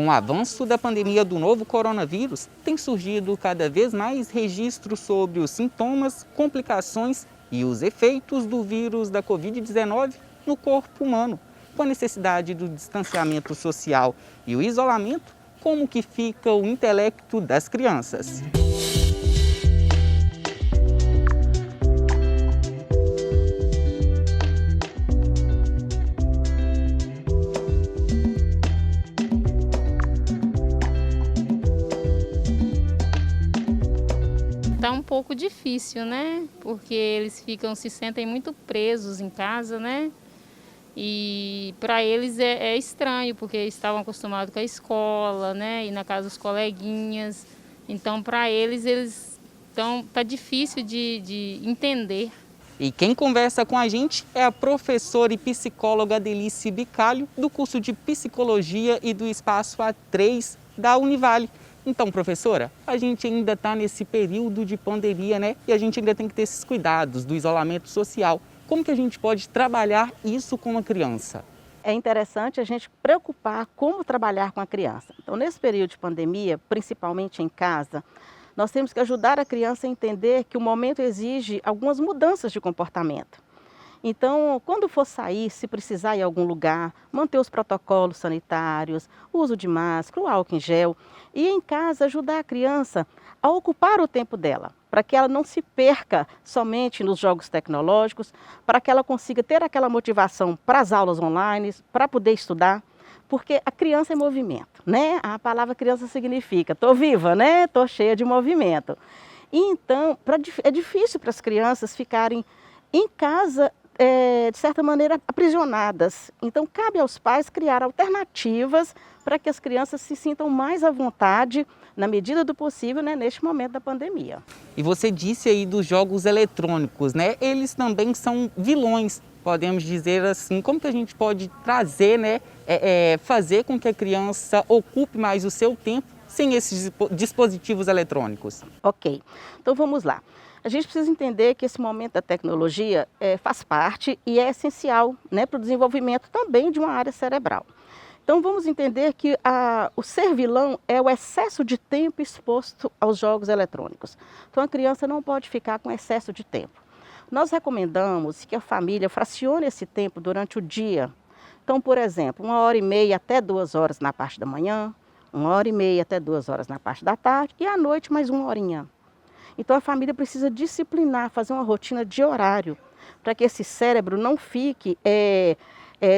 Com o avanço da pandemia do novo coronavírus, tem surgido cada vez mais registros sobre os sintomas, complicações e os efeitos do vírus da Covid-19 no corpo humano. Com a necessidade do distanciamento social e o isolamento, como que fica o intelecto das crianças? Tá um pouco difícil, né? Porque eles se sentem muito presos em casa, né? E para eles é estranho, porque estavam acostumados com a escola, né? E na casa dos coleguinhas. Então, para eles tá difícil de entender. E quem conversa com a gente é a professora e psicóloga Adelice Bicalho, do curso de Psicologia e do Espaço A3 da Univale. Então, professora, a gente ainda está nesse período de pandemia, né? E a gente ainda tem que ter esses cuidados do isolamento social. Como que a gente pode trabalhar isso com uma criança? É interessante a gente preocupar como trabalhar com a criança. Então, nesse período de pandemia, principalmente em casa, nós temos que ajudar a criança a entender que o momento exige algumas mudanças de comportamento. Então, quando for sair, se precisar ir a algum lugar, manter os protocolos sanitários, o uso de máscara, o álcool em gel, e em casa ajudar a criança a ocupar o tempo dela, para que ela não se perca somente nos jogos tecnológicos, para que ela consiga ter aquela motivação para as aulas online, para poder estudar, porque a criança é movimento, né? A palavra criança significa, estou viva, né? Estou cheia de movimento. E então, é difícil para as crianças ficarem em casa, de certa maneira, aprisionadas. Então, cabe aos pais criar alternativas para que as crianças se sintam mais à vontade, na medida do possível, né, neste momento da pandemia. E você disse aí dos jogos eletrônicos, né? Eles também são vilões, podemos dizer assim. Como que a gente pode trazer, né, fazer com que a criança ocupe mais o seu tempo sem esses dispositivos eletrônicos? Ok, então vamos lá. A gente precisa entender que esse momento da tecnologia faz parte e é essencial, né, para o desenvolvimento também de uma área cerebral. Então vamos entender que o ser vilão é o excesso de tempo exposto aos jogos eletrônicos. Então a criança não pode ficar com excesso de tempo. Nós recomendamos que a família fracione esse tempo durante o dia. Então, por exemplo, 1h30 até 2 horas na parte da manhã, 1h30 até 2 horas na parte da tarde e à noite mais 1 horinha. Então a família precisa disciplinar, fazer uma rotina de horário, para que esse cérebro não fique,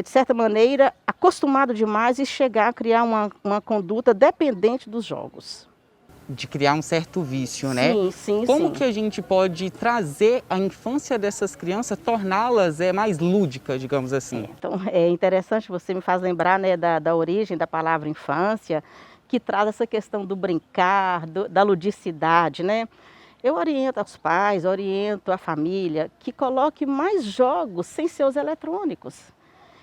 de certa maneira, acostumado demais e chegar a criar uma conduta dependente dos jogos. De criar um certo vício, né? Sim. Como que a gente pode trazer a infância dessas crianças, torná-las mais lúdicas, digamos assim? Então é interessante, você me faz lembrar, né, da origem da palavra infância, que traz essa questão do brincar, da ludicidade, né? Eu oriento os pais, oriento a família que coloque mais jogos sem ser os eletrônicos.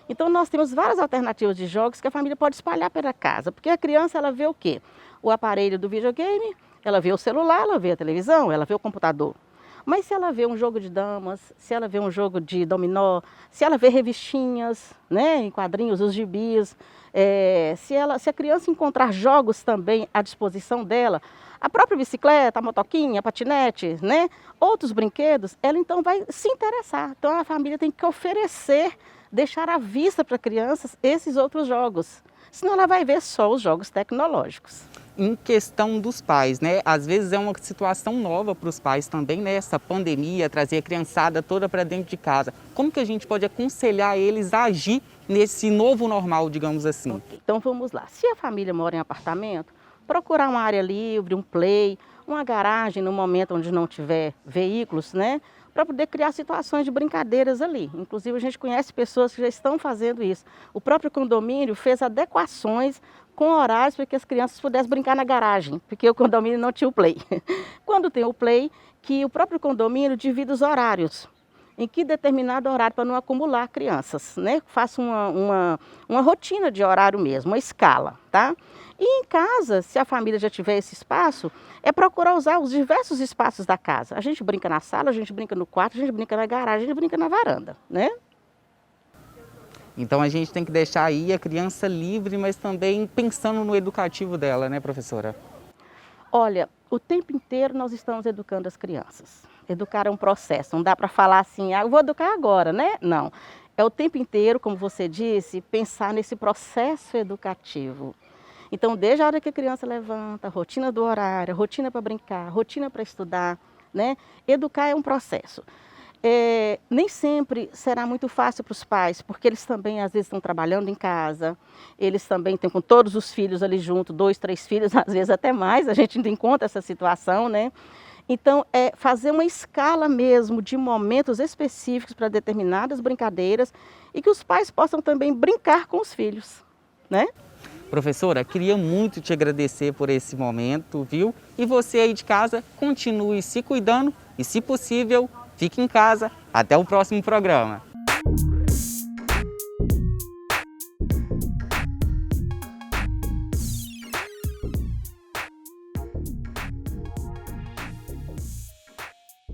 Então nós temos várias alternativas de jogos que a família pode espalhar pela casa, porque a criança ela vê o quê? O aparelho do videogame, ela vê o celular, ela vê a televisão, ela vê o computador. Mas se ela vê um jogo de damas, se ela vê um jogo de dominó, se ela vê revistinhas, né, em quadrinhos, os gibis, se a criança encontrar jogos também à disposição dela, a própria bicicleta, a motoquinha, a patinete, né, outros brinquedos, ela então vai se interessar. Então a família tem que oferecer, deixar à vista para crianças esses outros jogos. Senão ela vai ver só os jogos tecnológicos. Em questão dos pais, né? Às vezes é uma situação nova para os pais também, né? Essa pandemia, trazer a criançada toda para dentro de casa. Como que a gente pode aconselhar eles a agir nesse novo normal, digamos assim? Okay. Então vamos lá. Se a família mora em apartamento, procurar uma área livre, um play, uma garagem no momento onde não tiver veículos, né? Para poder criar situações de brincadeiras ali. Inclusive, a gente conhece pessoas que já estão fazendo isso. O próprio condomínio fez adequações com horários para que as crianças pudessem brincar na garagem, porque o condomínio não tinha o play. Quando tem o play, que o próprio condomínio divide os horários. Em que determinado horário, para não acumular crianças, né? Faça uma rotina de horário mesmo, uma escala, tá? E em casa, se a família já tiver esse espaço, é procurar usar os diversos espaços da casa. A gente brinca na sala, a gente brinca no quarto, a gente brinca na garagem, a gente brinca na varanda, né? Então a gente tem que deixar aí a criança livre, mas também pensando no educativo dela, né, professora? Olha, o tempo inteiro nós estamos educando as crianças. Educar é um processo, não dá para falar assim, eu vou educar agora, né? Não. É o tempo inteiro, como você disse, pensar nesse processo educativo. Então, desde a hora que a criança levanta, rotina do horário, rotina para brincar, rotina para estudar, né? Educar é um processo. Nem sempre será muito fácil para os pais, porque eles também às vezes estão trabalhando em casa, eles também estão com todos os filhos ali junto, 2, 3 filhos, às vezes até mais, a gente ainda encontra essa situação, né? Então, fazer uma escala mesmo de momentos específicos para determinadas brincadeiras e que os pais possam também brincar com os filhos, né? Professora, queria muito te agradecer por esse momento, viu? E você aí de casa, continue se cuidando e, se possível, fique em casa. Até o próximo programa.